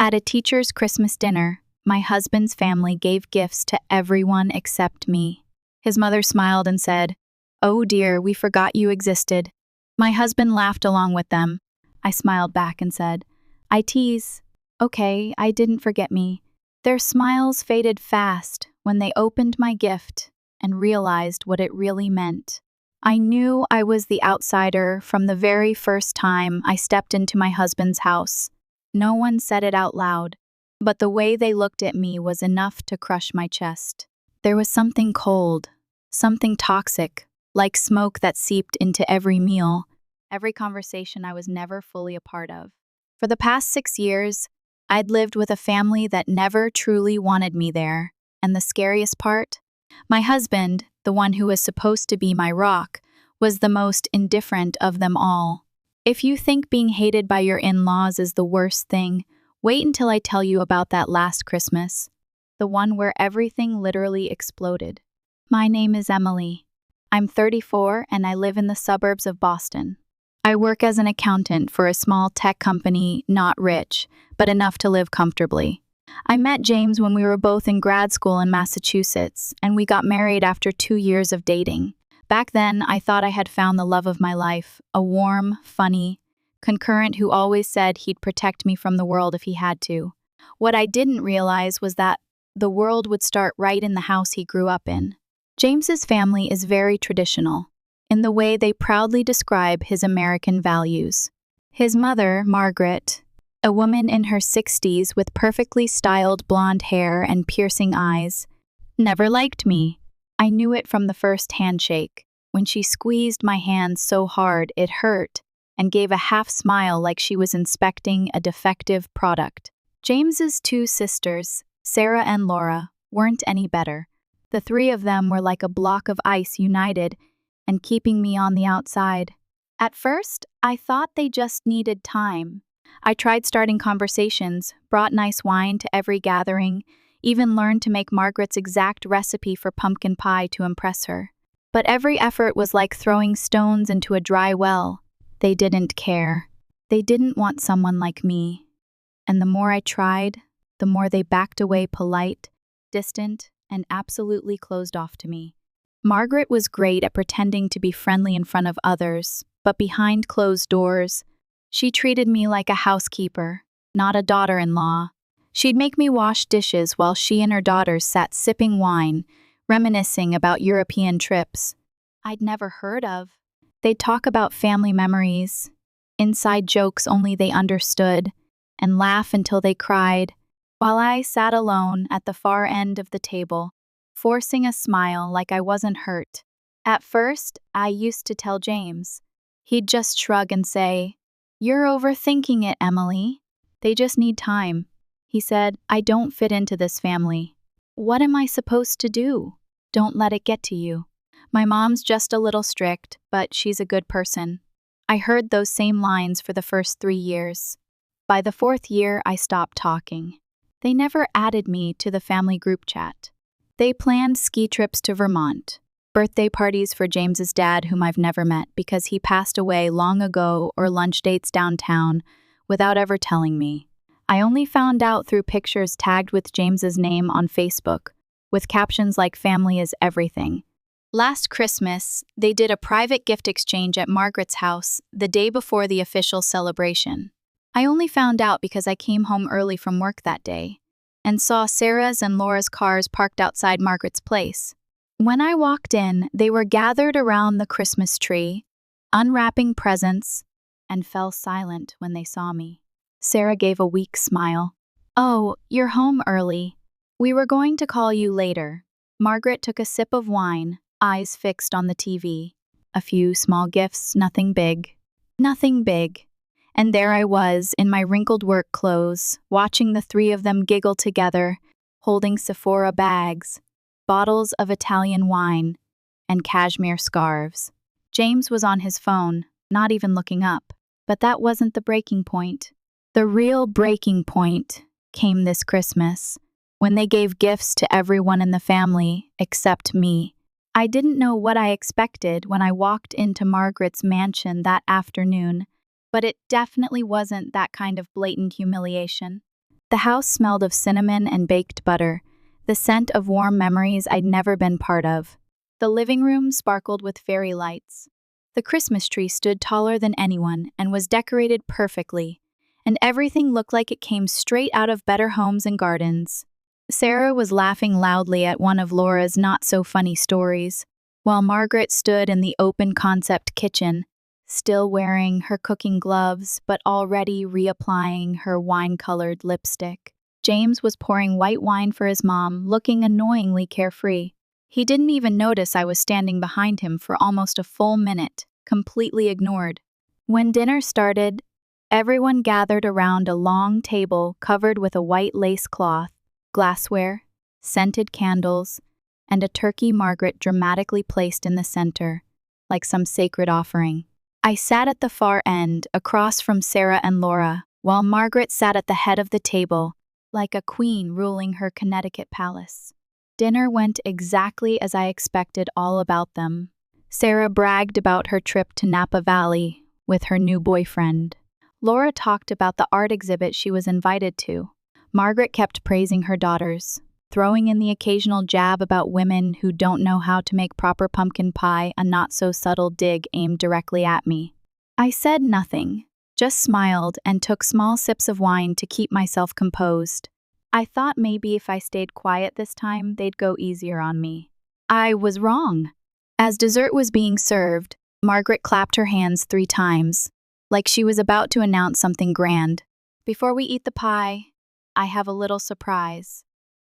At a teacher's Christmas dinner, my husband's family gave gifts to everyone except me. His mother smiled and said, "Oh dear, we forgot you existed." My husband laughed along with them. I smiled back and said, "I tease. Okay, I didn't forget me." Their smiles faded fast when they opened my gift and realized what it really meant. I knew I was the outsider from the very first time I stepped into my husband's house. No one said it out loud, but the way they looked at me was enough to crush my chest. There was something cold, something toxic, like smoke that seeped into every meal, every conversation I was never fully a part of. For the past 6 years, I'd lived with a family that never truly wanted me there. And the scariest part? My husband, the one who was supposed to be my rock, was the most indifferent of them all. If you think being hated by your in-laws is the worst thing, wait until I tell you about that last Christmas, the one where everything literally exploded. My name is Emily. I'm 34 and I live in the suburbs of Boston. I work as an accountant for a small tech company, not rich, but enough to live comfortably. I met James when we were both in grad school in Massachusetts, and we got married after 2 years of dating. Back then, I thought I had found the love of my life, a warm, funny concurrent who always said he'd protect me from the world if he had to. What I didn't realize was that the world would start right in the house he grew up in. James's family is very traditional in the way they proudly describe his American values. His mother, Margaret, a woman in her 60s with perfectly styled blonde hair and piercing eyes, never liked me. I knew it from the first handshake, when she squeezed my hand so hard it hurt and gave a half smile like she was inspecting a defective product. James's 2 sisters, Sarah and Laura, weren't any better. The 3 of them were like a block of ice united and keeping me on the outside. At first, I thought they just needed time. I tried starting conversations, brought nice wine to every gathering, even learned to make Margaret's exact recipe for pumpkin pie to impress her. But every effort was like throwing stones into a dry well. They didn't care. They didn't want someone like me. And the more I tried, the more they backed away polite, distant, and absolutely closed off to me. Margaret was great at pretending to be friendly in front of others, but behind closed doors, she treated me like a housekeeper, not a daughter-in-law. She'd make me wash dishes while she and her daughters sat sipping wine, reminiscing about European trips I'd never heard of. They'd talk about family memories, inside jokes only they understood, and laugh until they cried, while I sat alone at the far end of the table, forcing a smile like I wasn't hurt. At first, I used to tell James. He'd just shrug and say, "You're overthinking it, Emily. They just need time." He said, "I don't fit into this family. What am I supposed to do? Don't let it get to you. My mom's just a little strict, but she's a good person." I heard those same lines for the first 3 years. By the 4th year, I stopped talking. They never added me to the family group chat. They planned ski trips to Vermont, birthday parties for James's dad whom I've never met because he passed away long ago, or lunch dates downtown without ever telling me. I only found out through pictures tagged with James's name on Facebook, with captions like "Family is everything." Last Christmas, they did a private gift exchange at Margaret's house the day before the official celebration. I only found out because I came home early from work that day and saw Sarah's and Laura's cars parked outside Margaret's place. When I walked in, they were gathered around the Christmas tree, unwrapping presents, and fell silent when they saw me. Sarah gave a weak smile. "Oh, you're home early. We were going to call you later." Margaret took a sip of wine, eyes fixed on the TV. A few small gifts, nothing big. Nothing big. And there I was, in my wrinkled work clothes, watching the 3 of them giggle together, holding Sephora bags, bottles of Italian wine, and cashmere scarves. James was on his phone, not even looking up. But that wasn't the breaking point. The real breaking point came this Christmas, when they gave gifts to everyone in the family except me. I didn't know what I expected when I walked into Margaret's mansion that afternoon, but it definitely wasn't that kind of blatant humiliation. The house smelled of cinnamon and baked butter, the scent of warm memories I'd never been part of. The living room sparkled with fairy lights. The Christmas tree stood taller than anyone and was decorated perfectly, and everything looked like it came straight out of Better Homes and Gardens. Sarah was laughing loudly at one of Laura's not-so-funny stories, while Margaret stood in the open-concept kitchen, still wearing her cooking gloves but already reapplying her wine-colored lipstick. James was pouring white wine for his mom, looking annoyingly carefree. He didn't even notice I was standing behind him for almost a full minute, completely ignored. When dinner started, everyone gathered around a long table covered with a white lace cloth, glassware, scented candles, and a turkey Margaret dramatically placed in the center, like some sacred offering. I sat at the far end, across from Sarah and Laura, while Margaret sat at the head of the table, like a queen ruling her Connecticut palace. Dinner went exactly as I expected all about them. Sarah bragged about her trip to Napa Valley with her new boyfriend. Laura talked about the art exhibit she was invited to. Margaret kept praising her daughters, throwing in the occasional jab about women who don't know how to make proper pumpkin pie, a not-so-subtle dig aimed directly at me. I said nothing, just smiled and took small sips of wine to keep myself composed. I thought maybe if I stayed quiet this time, they'd go easier on me. I was wrong. As dessert was being served, Margaret clapped her hands 3 times, like she was about to announce something grand. Before we eat the pie, I have a little surprise.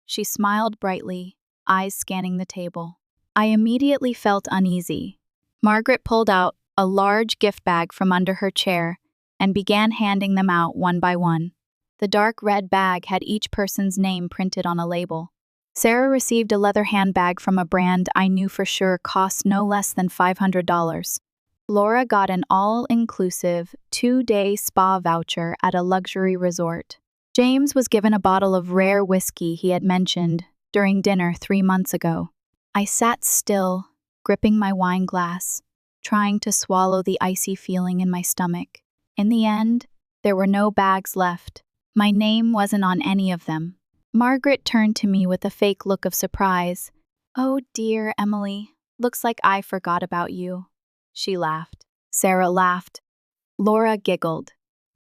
She smiled brightly, eyes scanning the table. I immediately felt uneasy. Margaret pulled out a large gift bag from under her chair and began handing them out one by one. The dark red bag had each person's name printed on a label. Sarah received a leather handbag from a brand I knew for sure cost no less than $500. Laura got an all-inclusive 2-day spa voucher at a luxury resort. James was given a bottle of rare whiskey he had mentioned during dinner 3 months ago. I sat still, gripping my wine glass, trying to swallow the icy feeling in my stomach. In the end, there were no bags left. My name wasn't on any of them. Margaret turned to me with a fake look of surprise. "Oh dear, Emily, looks like I forgot about you." She laughed. Sarah laughed. Laura giggled.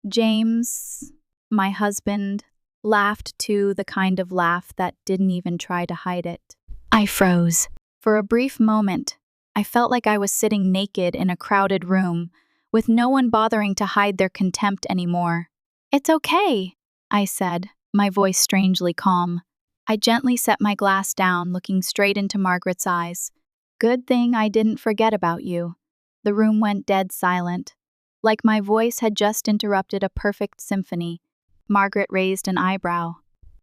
James, my husband, laughed too, the kind of laugh that didn't even try to hide it. I froze. For a brief moment, I felt like I was sitting naked in a crowded room, with no one bothering to hide their contempt anymore. "It's okay," I said, my voice strangely calm. I gently set my glass down, looking straight into Margaret's eyes. "Good thing I didn't forget about you." The room went dead silent, like my voice had just interrupted a perfect symphony. Margaret raised an eyebrow.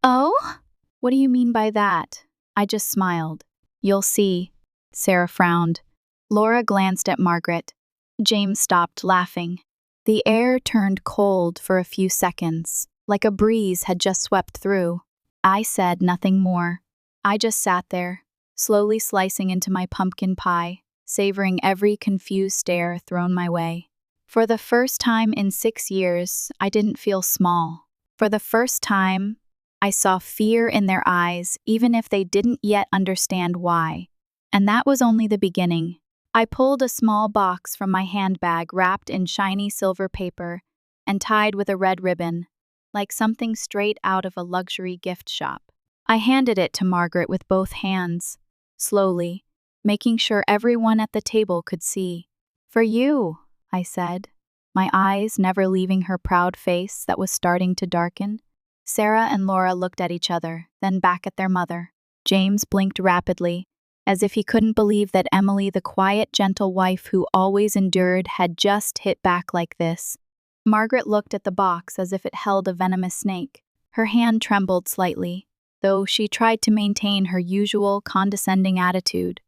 "Oh? What do you mean by that?" I just smiled. "You'll see." Sarah frowned. Laura glanced at Margaret. James stopped laughing. The air turned cold for a few seconds, like a breeze had just swept through. I said nothing more. I just sat there, slowly slicing into my pumpkin pie, savoring every confused stare thrown my way. For the first time in 6 years, I didn't feel small. For the first time, I saw fear in their eyes, even if they didn't yet understand why. And that was only the beginning. I pulled a small box from my handbag wrapped in shiny silver paper and tied with a red ribbon, like something straight out of a luxury gift shop. I handed it to Margaret with both hands, slowly, making sure everyone at the table could see. "For you," I said, my eyes never leaving her proud face that was starting to darken. Sarah and Laura looked at each other, then back at their mother. James blinked rapidly, as if he couldn't believe that Emily, the quiet, gentle wife who always endured, had just hit back like this. Margaret looked at the box as if it held a venomous snake. Her hand trembled slightly, though she tried to maintain her usual condescending attitude.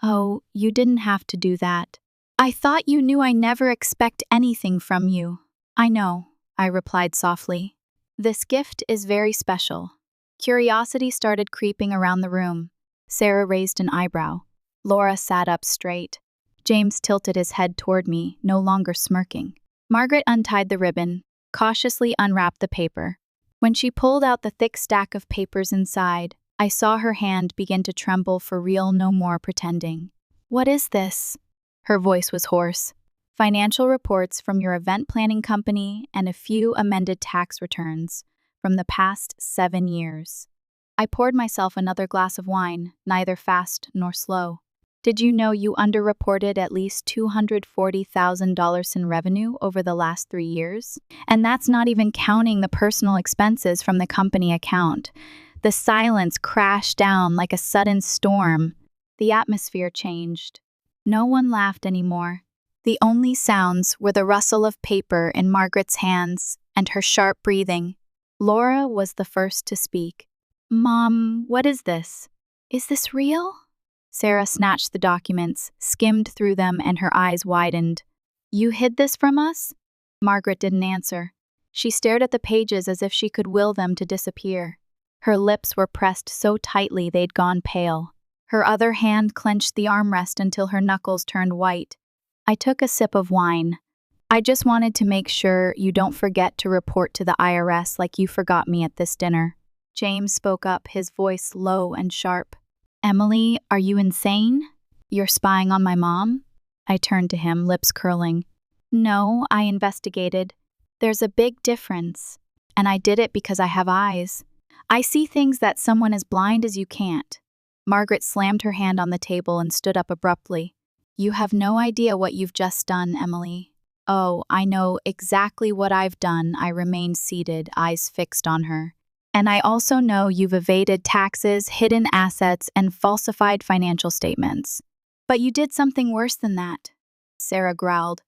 "Oh, you didn't have to do that. I thought you knew I never expect anything from you." "I know," I replied softly. "This gift is very special." Curiosity started creeping around the room. Sarah raised an eyebrow. Laura sat up straight. James tilted his head toward me, no longer smirking. Margaret untied the ribbon, cautiously unwrapped the paper. When she pulled out the thick stack of papers inside, I saw her hand begin to tremble. For real, no more pretending. What is this? Her voice was hoarse. Financial reports from your event planning company and a few amended tax returns from the past 7 years. I poured myself another glass of wine, neither fast nor slow. Did you know you underreported at least $240,000 in revenue over the last 3 years? And that's not even counting the personal expenses from the company account. The silence crashed down like a sudden storm. The atmosphere changed. No one laughed anymore. The only sounds were the rustle of paper in Margaret's hands and her sharp breathing. Laura was the first to speak. Mom, what is this? Is this real? Sarah snatched the documents, skimmed through them, and her eyes widened. You hid this from us? Margaret didn't answer. She stared at the pages as if she could will them to disappear. Her lips were pressed so tightly they'd gone pale. Her other hand clenched the armrest until her knuckles turned white. I took a sip of wine. I just wanted to make sure you don't forget to report to the IRS like you forgot me at this dinner. James spoke up, his voice low and sharp. Emily, are you insane? You're spying on my mom? I turned to him, lips curling. No, I investigated. There's a big difference. And I did it because I have eyes. I see things that someone as blind as you can't. Margaret slammed her hand on the table and stood up abruptly. You have no idea what you've just done, Emily. Oh, I know exactly what I've done. I remained seated, eyes fixed on her. And I also know you've evaded taxes, hidden assets, and falsified financial statements. But you did something worse than that, Sarah growled.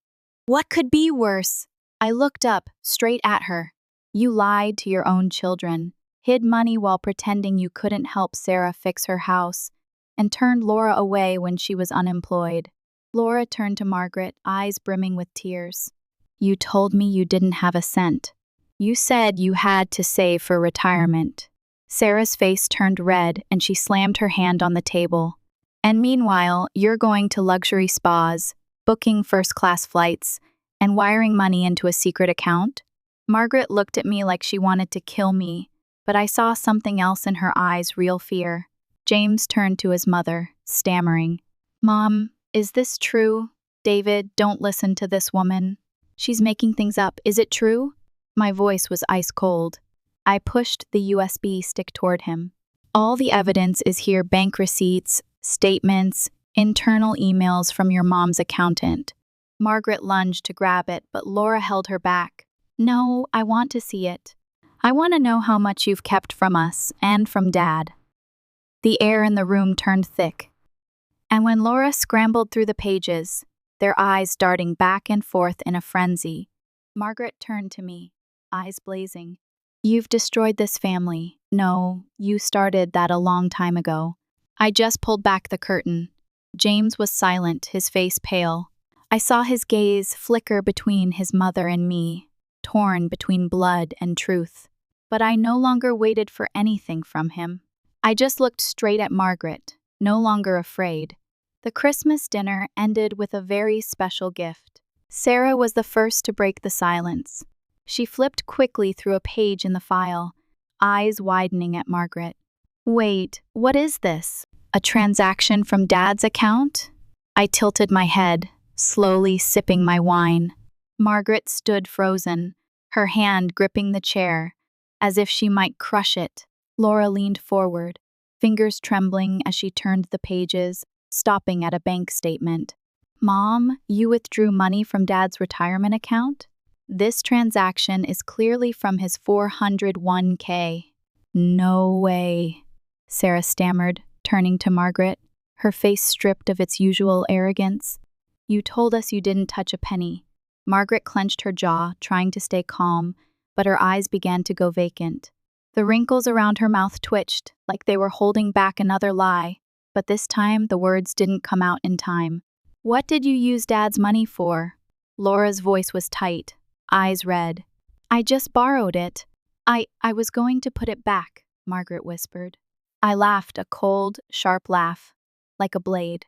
What could be worse? I looked up, straight at her. You lied to your own children, hid money while pretending you couldn't help Sarah fix her house, and turned Laura away when she was unemployed. Laura turned to Margaret, eyes brimming with tears. You told me you didn't have a cent. You said you had to save for retirement. Sarah's face turned red and she slammed her hand on the table. And meanwhile, you're going to luxury spas, booking first-class flights, and wiring money into a secret account? Margaret looked at me like she wanted to kill me, but I saw something else in her eyes, real fear. James turned to his mother, stammering. Mom, is this true? David, don't listen to this woman. She's making things up. Is it true? My voice was ice cold. I pushed the USB stick toward him. All the evidence is here: bank receipts, statements, internal emails from your mom's accountant. Margaret lunged to grab it, but Laura held her back. No, I want to see it. I want to know how much you've kept from us and from Dad. The air in the room turned thick. And when Laura scrambled through the pages, their eyes darting back and forth in a frenzy, Margaret turned to me, eyes blazing. You've destroyed this family. No, you started that a long time ago. I just pulled back the curtain. James was silent, his face pale. I saw his gaze flicker between his mother and me, torn between blood and truth. But I no longer waited for anything from him. I just looked straight at Margaret, no longer afraid. The Christmas dinner ended with a very special gift. Sarah was the first to break the silence. She flipped quickly through a page in the file, eyes widening at Margaret. Wait, what is this? A transaction from Dad's account? I tilted my head, slowly sipping my wine. Margaret stood frozen, her hand gripping the chair, as if she might crush it. Laura leaned forward, fingers trembling as she turned the pages, stopping at a bank statement. Mom, you withdrew money from Dad's retirement account? This transaction is clearly from his 401k. No way, Sarah stammered, turning to Margaret, her face stripped of its usual arrogance. You told us you didn't touch a penny. Margaret clenched her jaw, trying to stay calm, but her eyes began to go vacant. The wrinkles around her mouth twitched, like they were holding back another lie, but this time the words didn't come out in time. What did you use Dad's money for? Laura's voice was tight, eyes red. I just borrowed it. I was going to put it back, Margaret whispered. I laughed, a cold, sharp laugh, like a blade.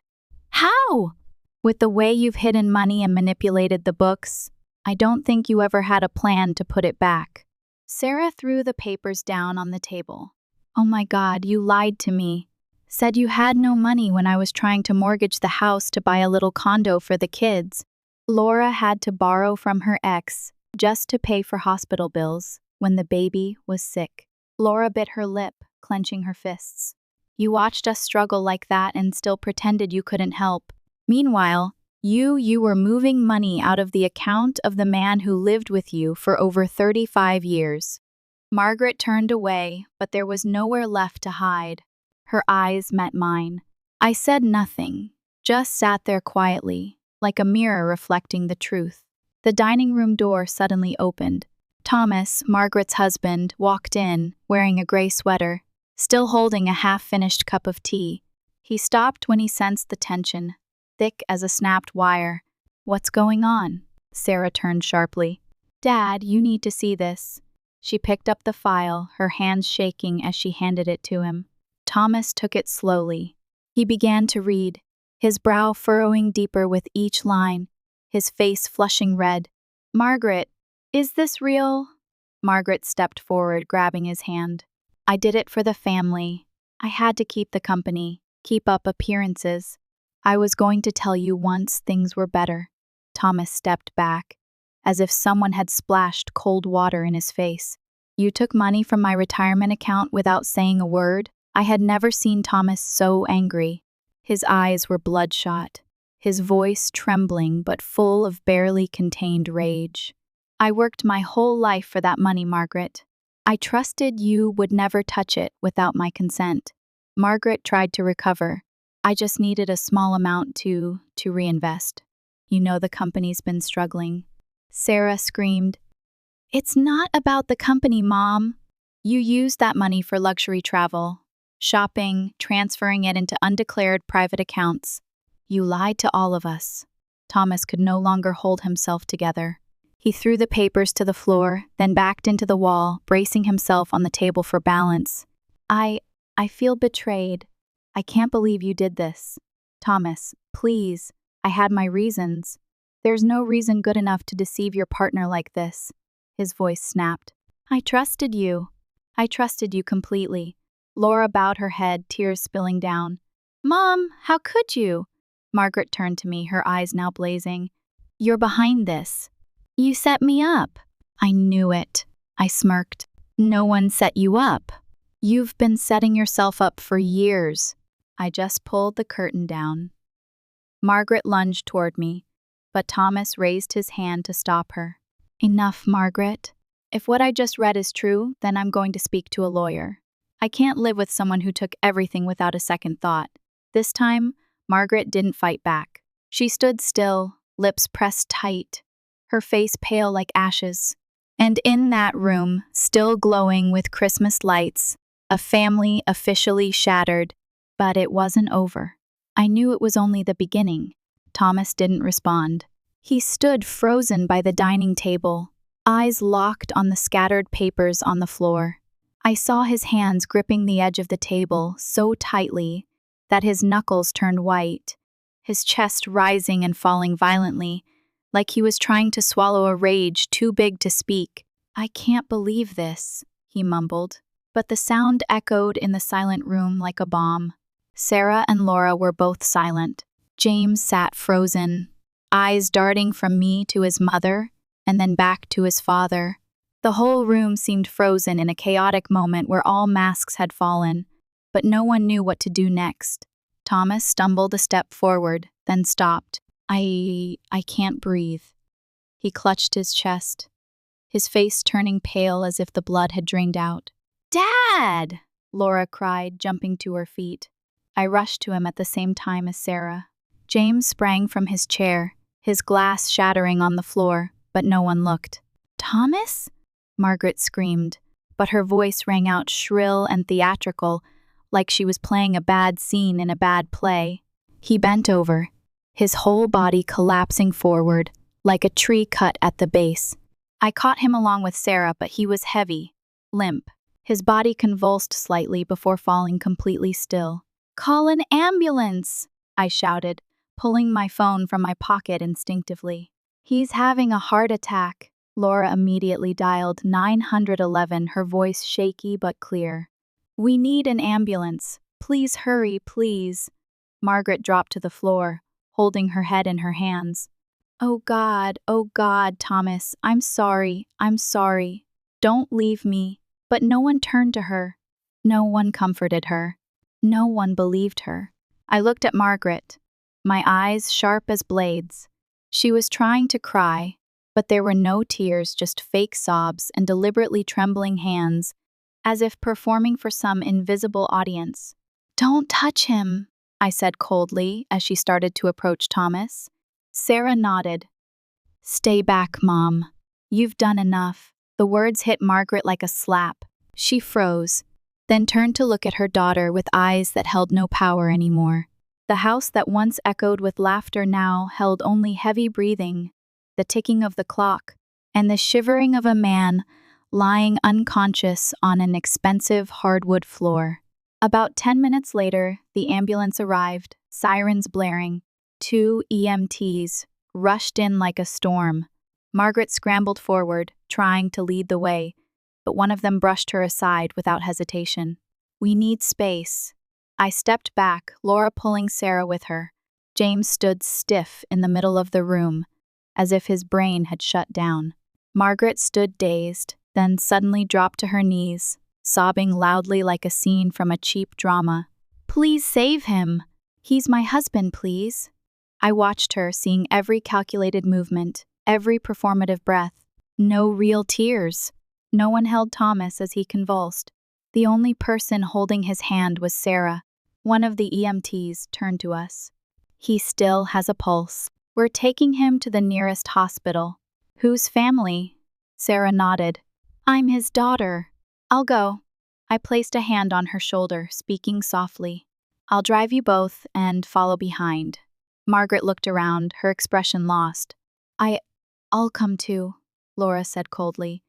How? With the way you've hidden money and manipulated the books, I don't think you ever had a plan to put it back. Sarah threw the papers down on the table. Oh my God, you lied to me. Said you had no money when I was trying to mortgage the house to buy a little condo for the kids. Laura had to borrow from her ex just to pay for hospital bills when the baby was sick. Laura bit her lip, clenching her fists. You watched us struggle like that and still pretended you couldn't help. Meanwhile, you were moving money out of the account of the man who lived with you for over 35 years. Margaret turned away, but there was nowhere left to hide. Her eyes met mine. I said nothing, just sat there quietly, like a mirror reflecting the truth. The dining room door suddenly opened. Thomas, Margaret's husband, walked in, wearing a gray sweater, still holding a half-finished cup of tea. He stopped when he sensed the tension, thick as a snapped wire. What's going on? Sarah turned sharply. Dad, you need to see this. She picked up the file, her hands shaking as she handed it to him. Thomas took it slowly. He began to read, his brow furrowing deeper with each line, his face flushing red. Margaret, is this real? Margaret stepped forward, grabbing his hand. I did it for the family. I had to keep the company, keep up appearances. I was going to tell you once things were better. Thomas stepped back, as if someone had splashed cold water in his face. You took money from my retirement account without saying a word? I had never seen Thomas so angry. His eyes were bloodshot, his voice trembling but full of barely contained rage. I worked my whole life for that money, Margaret. I trusted you would never touch it without my consent. Margaret tried to recover. I just needed a small amount to reinvest. You know the company's been struggling. Sarah screamed. It's not about the company, Mom. You used that money for luxury travel, shopping, transferring it into undeclared private accounts. You lied to all of us. Thomas could no longer hold himself together. He threw the papers to the floor, then backed into the wall, bracing himself on the table for balance. I feel betrayed. I can't believe you did this. Thomas, please, I had my reasons. There's no reason good enough to deceive your partner like this. His voice snapped. I trusted you. I trusted you completely. Laura bowed her head, tears spilling down. Mom, how could you? Margaret turned to me, her eyes now blazing. You're behind this. You set me up. I knew it. I smirked. No one set you up. You've been setting yourself up for years. I just pulled the curtain down. Margaret lunged toward me, but Thomas raised his hand to stop her. Enough, Margaret. If what I just read is true, then I'm going to speak to a lawyer. I can't live with someone who took everything without a second thought. This time, Margaret didn't fight back. She stood still, lips pressed tight, her face pale like ashes. And in that room, still glowing with Christmas lights, a family officially shattered. But it wasn't over. I knew it was only the beginning. Thomas didn't respond. He stood frozen by the dining table, eyes locked on the scattered papers on the floor. I saw his hands gripping the edge of the table so tightly that his knuckles turned white, his chest rising and falling violently, like he was trying to swallow a rage too big to speak. I can't believe this, he mumbled, but the sound echoed in the silent room like a bomb. Sarah and Laura were both silent. James sat frozen, eyes darting from me to his mother and then back to his father. The whole room seemed frozen in a chaotic moment where all masks had fallen, but no one knew what to do next. Thomas stumbled a step forward, then stopped. I can't breathe. He clutched his chest, his face turning pale as if the blood had drained out. Dad! Laura cried, jumping to her feet. I rushed to him at the same time as Sarah. James sprang from his chair, his glass shattering on the floor, but no one looked. Thomas? Margaret screamed, but her voice rang out shrill and theatrical, like she was playing a bad scene in a bad play. He bent over, his whole body collapsing forward, like a tree cut at the base. I caught him along with Sarah, but he was heavy, limp. His body convulsed slightly before falling completely still. Call an ambulance, I shouted, pulling my phone from my pocket instinctively. He's having a heart attack. Laura immediately dialed 911, her voice shaky but clear. "We need an ambulance. Please hurry, please." Margaret dropped to the floor, holding her head in her hands. Oh God, Thomas, I'm sorry. Don't leave me." But no one turned to her. No one comforted her. No one believed her. I looked at Margaret, my eyes sharp as blades. She was trying to cry, but there were no tears, just fake sobs and deliberately trembling hands, as if performing for some invisible audience. "Don't touch him," I said coldly as she started to approach Thomas. Sarah nodded. "Stay back, Mom. You've done enough." The words hit Margaret like a slap. She froze, then turned to look at her daughter with eyes that held no power anymore. The house that once echoed with laughter now held only heavy breathing, the ticking of the clock, and the shivering of a man lying unconscious on an expensive hardwood floor. About 10 minutes later, the ambulance arrived, sirens blaring. 2 EMTs rushed in like a storm. Margaret scrambled forward, trying to lead the way, but one of them brushed her aside without hesitation. "We need space." I stepped back, Laura pulling Sarah with her. James stood stiff in the middle of the room, as if his brain had shut down. Margaret stood dazed, then suddenly dropped to her knees, sobbing loudly like a scene from a cheap drama. "Please save him. He's my husband, please." I watched her, seeing every calculated movement, every performative breath. No real tears. No one held Thomas as he convulsed. The only person holding his hand was Sarah. One of the EMTs turned to us. "He still has a pulse. We're taking him to the nearest hospital." "Whose family?" Sarah nodded. "I'm his daughter. I'll go." I placed a hand on her shoulder, speaking softly. "I'll drive you both and follow behind." Margaret looked around, her expression lost. I'll come too," Laura said coldly.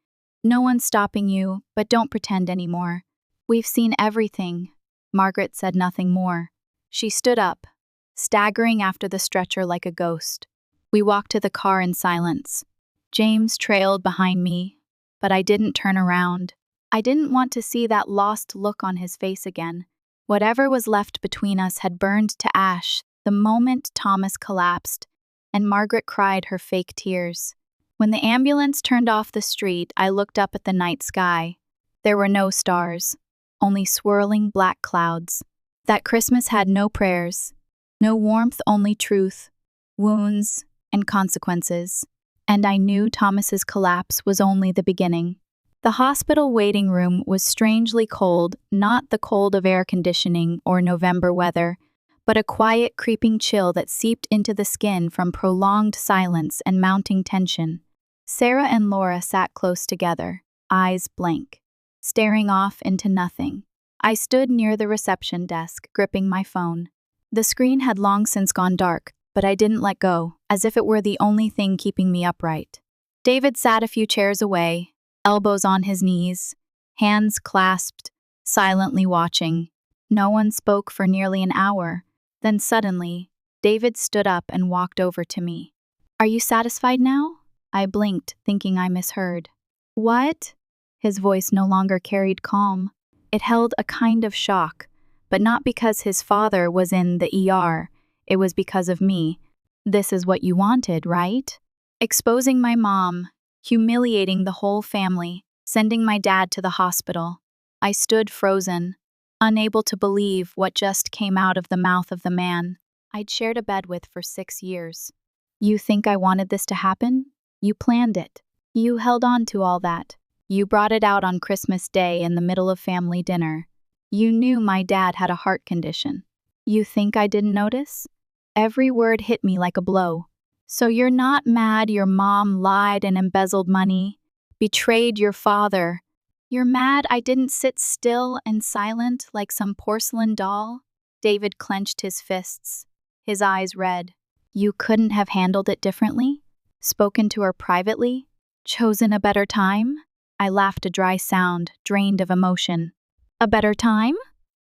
"No one's stopping you, but don't pretend anymore. We've seen everything." Margaret said nothing more. She stood up, staggering after the stretcher like a ghost. We walked to the car in silence. James trailed behind me, but I didn't turn around. I didn't want to see that lost look on his face again. Whatever was left between us had burned to ash the moment Thomas collapsed, and Margaret cried her fake tears. When the ambulance turned off the street, I looked up at the night sky. There were no stars, only swirling black clouds. That Christmas had no prayers, no warmth, only truth, wounds, and consequences. And I knew Thomas's collapse was only the beginning. The hospital waiting room was strangely cold, not the cold of air conditioning or November weather, but a quiet, creeping chill that seeped into the skin from prolonged silence and mounting tension. Sarah and Laura sat close together, eyes blank, staring off into nothing. I stood near the reception desk, gripping my phone. The screen had long since gone dark, but I didn't let go, as if it were the only thing keeping me upright. David sat a few chairs away, elbows on his knees, hands clasped, silently watching. No one spoke for nearly an hour. Then suddenly, David stood up and walked over to me. "Are you satisfied now?" I blinked, thinking I misheard. "What?" His voice no longer carried calm. It held a kind of shock, but not because his father was in the ER. It was because of me. "This is what you wanted, right?" Exposing my mom, humiliating the whole family, sending my dad to the hospital. I stood frozen, unable to believe what just came out of the mouth of the man I'd shared a bed with for 6 years. "You think I wanted this to happen? You planned it. You held on to all that. You brought it out on Christmas Day in the middle of family dinner. You knew my dad had a heart condition. You think I didn't notice?" Every word hit me like a blow. "So you're not mad your mom lied and embezzled money, betrayed your father? You're mad I didn't sit still and silent like some porcelain doll?" David clenched his fists, his eyes red. "You couldn't have handled it differently? Spoken to her privately? Chosen a better time?" I laughed, a dry sound, drained of emotion. "A better time?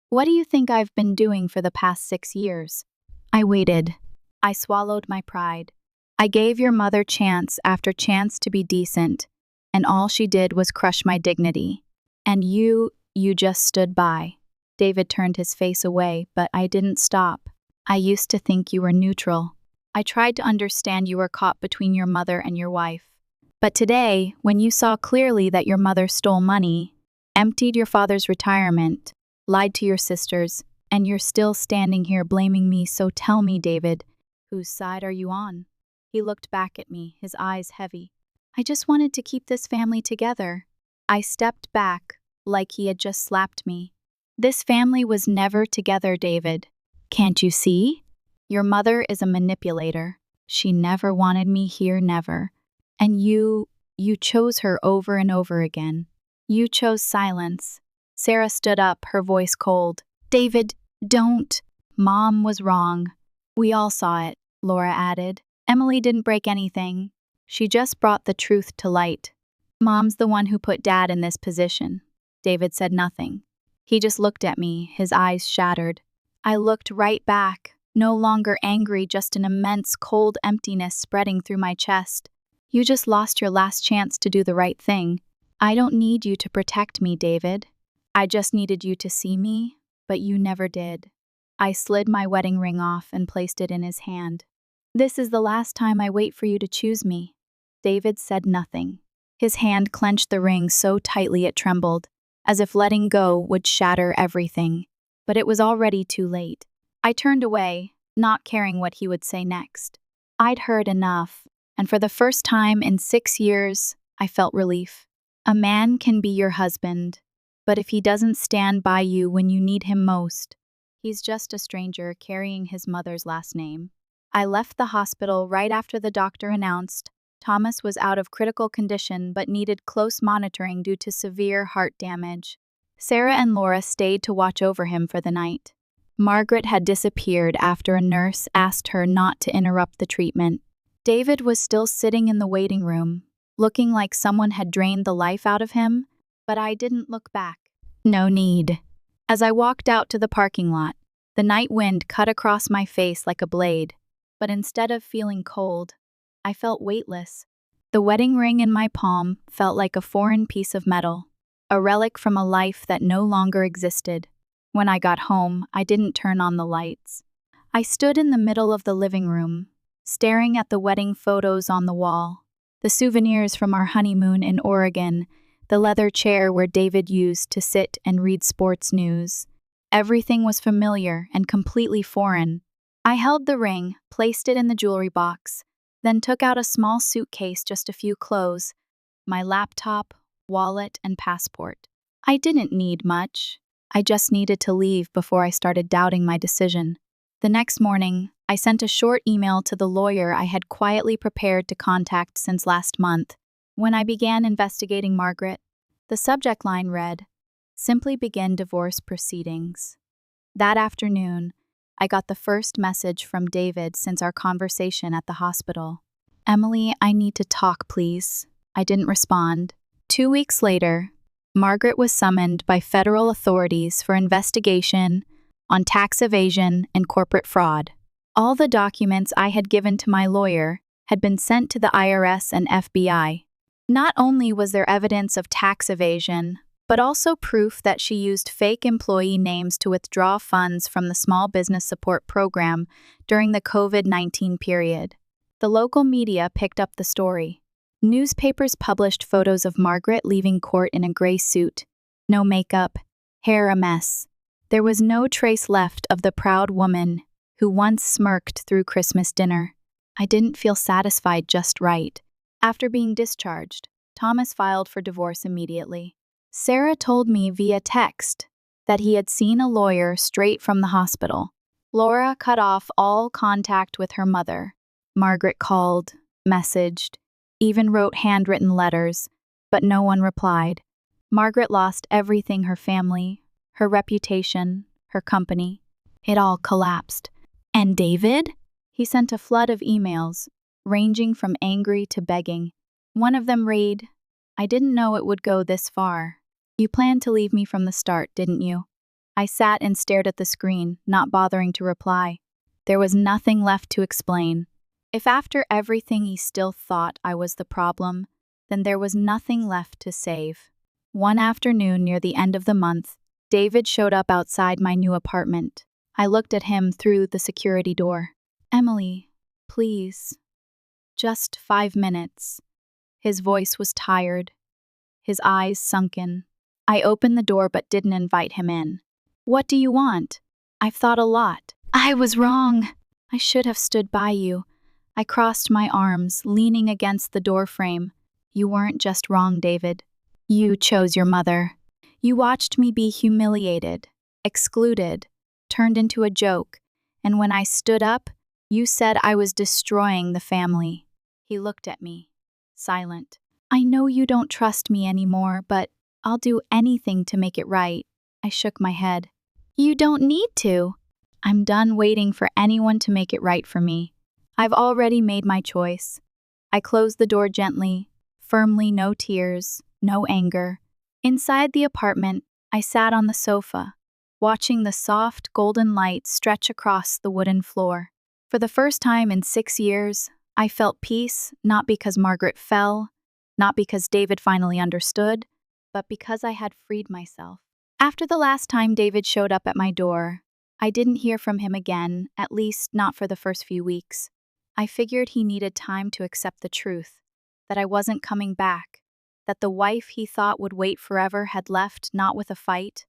What do you think I've been doing for the past 6 years?" I waited. I swallowed my pride. "I gave your mother chance after chance to be decent. and all she did was crush my dignity. And you just stood by. David turned his face away, but I didn't stop. I used to think you were neutral. I tried to understand you were caught between your mother and your wife. But today, when you saw clearly that your mother stole money, emptied your father's retirement, lied to your sisters, and you're still standing here blaming me, so tell me, David, whose side are you on? He looked back at me, his eyes heavy. I just wanted to keep this family together. I stepped back, like he had just slapped me. This family was never together, David. Can't you see? Your mother is a manipulator. She never wanted me here, never. And you chose her over and over again. You chose silence. Sarah stood up, her voice cold. David, don't. Mom was wrong. We all saw it, Laura added. Emily didn't break anything. She just brought the truth to light. Mom's the one who put Dad in this position. David said nothing. He just looked at me, his eyes shattered. I looked right back, no longer angry, just an immense cold emptiness spreading through my chest. You just lost your last chance to do the right thing. I don't need you to protect me, David. I just needed you to see me, but you never did. I slid my wedding ring off and placed it in his hand. This is the last time I wait for you to choose me. David said nothing. His hand clenched the ring so tightly it trembled, as if letting go would shatter everything. But it was already too late. I turned away, not caring what he would say next. I'd heard enough, and for the first time in 6 years, I felt relief. A man can be your husband, but if he doesn't stand by you when you need him most, he's just a stranger carrying his mother's last name. I left the hospital right after the doctor announced Thomas was out of critical condition but needed close monitoring due to severe heart damage. Sarah and Laura stayed to watch over him for the night. Margaret had disappeared after a nurse asked her not to interrupt the treatment. David was still sitting in the waiting room, looking like someone had drained the life out of him, but I didn't look back. No need. As I walked out to the parking lot, the night wind cut across my face like a blade, but instead of feeling cold, I felt weightless. The wedding ring in my palm felt like a foreign piece of metal, a relic from a life that no longer existed. When I got home, I didn't turn on the lights. I stood in the middle of the living room, staring at the wedding photos on the wall, the souvenirs from our honeymoon in Oregon, the leather chair where David used to sit and read sports news. Everything was familiar and completely foreign. I held the ring, placed it in the jewelry box, then took out a small suitcase, just a few clothes, my laptop, wallet, and passport. I didn't need much. I just needed to leave before I started doubting my decision. The next morning, I sent a short email to the lawyer I had quietly prepared to contact since last month. When I began investigating Margaret, the subject line read, "Simply begin divorce proceedings." That afternoon, I got the first message from David since our conversation at the hospital. "Emily, I need to talk, please." I didn't respond. 2 weeks later, Margaret was summoned by federal authorities for investigation on tax evasion and corporate fraud. All the documents I had given to my lawyer had been sent to the IRS and FBI. Not only was there evidence of tax evasion, but also proof that she used fake employee names to withdraw funds from the Small Business Support Program during the COVID-19 period. The local media picked up the story. Newspapers published photos of Margaret leaving court in a gray suit. No makeup, hair a mess. There was no trace left of the proud woman who once smirked through Christmas dinner. I didn't feel satisfied just right. After being discharged, Thomas filed for divorce immediately. Sarah told me via text that he had seen a lawyer straight from the hospital. Laura cut off all contact with her mother. Margaret called, messaged, even wrote handwritten letters, but no one replied. Margaret lost everything: her family, her reputation, her company. It all collapsed. And David? He sent a flood of emails, ranging from angry to begging. One of them read, "I didn't know it would go this far. You planned to leave me from the start, didn't you?" I sat and stared at the screen, not bothering to reply. There was nothing left to explain. If after everything he still thought I was the problem, then there was nothing left to save. One afternoon near the end of the month, David showed up outside my new apartment. I looked at him through the security door. "Emily, please. Just 5 minutes." His voice was tired, his eyes sunken. I opened the door but didn't invite him in. "What do you want?" "I've thought a lot. I was wrong. I should have stood by you." I crossed my arms, leaning against the doorframe. "You weren't just wrong, David. You chose your mother. You watched me be humiliated, excluded, turned into a joke, and when I stood up, you said I was destroying the family." He looked at me, silent. "I know you don't trust me anymore, but I'll do anything to make it right." I shook my head. "You don't need to. I'm done waiting for anyone to make it right for me. I've already made my choice." I closed the door gently, firmly, no tears, no anger. Inside the apartment, I sat on the sofa, watching the soft golden light stretch across the wooden floor. For the first time in 6 years, I felt peace, not because Margaret fell, not because David finally understood, but because I had freed myself. After the last time David showed up at my door, I didn't hear from him again, at least not for the first few weeks. I figured he needed time to accept the truth, that I wasn't coming back, that the wife he thought would wait forever had left not with a fight,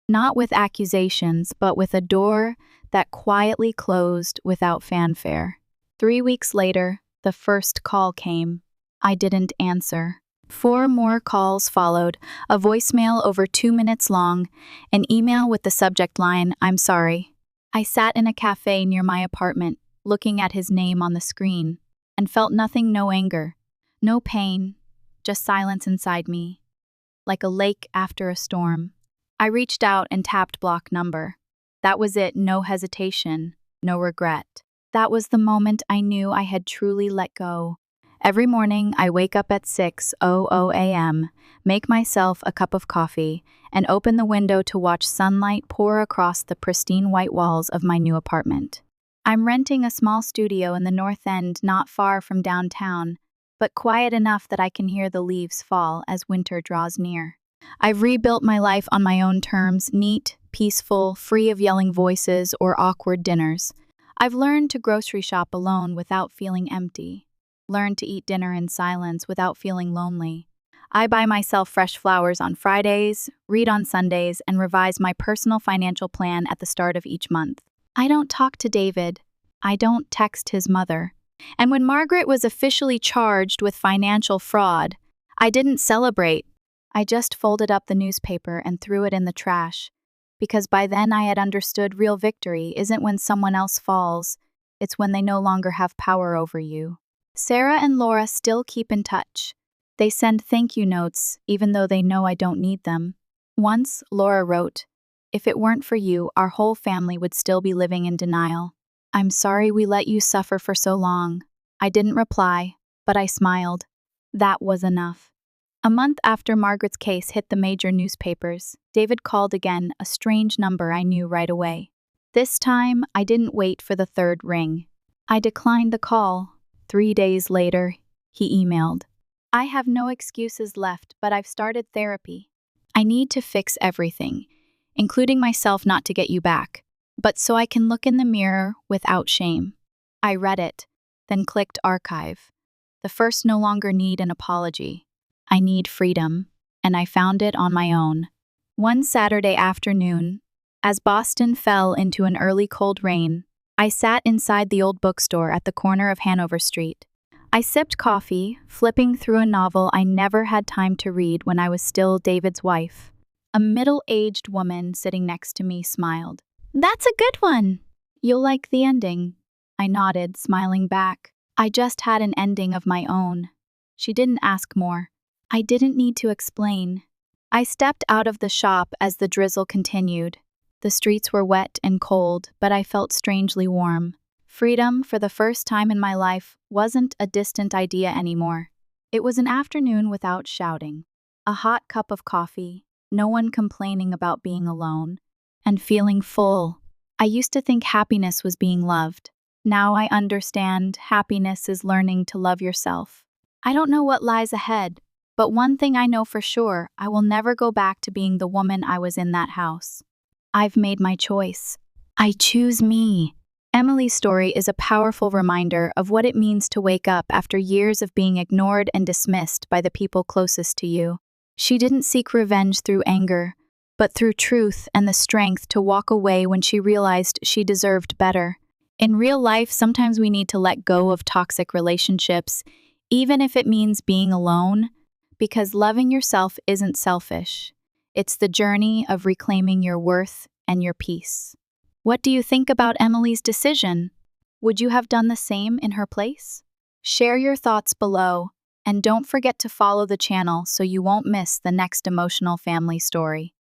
not with accusations, but with a door that quietly closed without fanfare. 3 weeks later, the first call came. I didn't answer. 4 more calls followed, a voicemail over 2 minutes long, an email with the subject line, "I'm sorry." I sat in a cafe near my apartment, looking at his name on the screen, and felt nothing, no anger, no pain, just silence inside me, like a lake after a storm. I reached out and tapped block number. That was it, no hesitation, no regret. That was the moment I knew I had truly let go. Every morning, I wake up at 6:00 a.m., make myself a cup of coffee, and open the window to watch sunlight pour across the pristine white walls of my new apartment. I'm renting a small studio in the North End not far from downtown, but quiet enough that I can hear the leaves fall as winter draws near. I've rebuilt my life on my own terms, neat, peaceful, free of yelling voices or awkward dinners. I've learned to grocery shop alone without feeling empty. Learned to eat dinner in silence without feeling lonely. I buy myself fresh flowers on Fridays, read on Sundays, and revise my personal financial plan at the start of each month. I don't talk to David. I don't text his mother. And when Margaret was officially charged with financial fraud, I didn't celebrate. I just folded up the newspaper and threw it in the trash. Because by then I had understood real victory isn't when someone else falls, it's when they no longer have power over you. Sarah and Laura still keep in touch. They send thank you notes, even though they know I don't need them. Once, Laura wrote, "If it weren't for you, our whole family would still be living in denial. I'm sorry we let you suffer for so long." I didn't reply, but I smiled. That was enough. A month after Margaret's case hit the major newspapers, David called again, a strange number I knew right away. This time, I didn't wait for the third ring. I declined the call. 3 days later, he emailed, "I have no excuses left, but I've started therapy. I need to fix everything, including myself not to get you back, but so I can look in the mirror without shame." I read it, then clicked archive. The first no longer need an apology. I need freedom, and I found it on my own. One Saturday afternoon, as Boston fell into an early cold rain, I sat inside the old bookstore at the corner of Hanover Street. I sipped coffee, flipping through a novel I never had time to read when I was still David's wife. A middle-aged woman sitting next to me smiled. "That's a good one. You'll like the ending." I nodded, smiling back. I just had an ending of my own. She didn't ask more. I didn't need to explain. I stepped out of the shop as the drizzle continued. The streets were wet and cold, but I felt strangely warm. Freedom, for the first time in my life, wasn't a distant idea anymore. It was an afternoon without shouting. A hot cup of coffee, no one complaining about being alone, and feeling full. I used to think happiness was being loved. Now I understand happiness is learning to love yourself. I don't know what lies ahead, But one thing I know for sure, I will never go back to being the woman I was in that house. I've made my choice. I choose me. Emily's story is a powerful reminder of what it means to wake up after years of being ignored and dismissed by the people closest to you. She didn't seek revenge through anger, but through truth and the strength to walk away when she realized she deserved better. In real life, sometimes we need to let go of toxic relationships, even if it means being alone, because loving yourself isn't selfish. It's the journey of reclaiming your worth and your peace. What do you think about Emily's decision? Would you have done the same in her place? Share your thoughts below, and don't forget to follow the channel so you won't miss the next emotional family story.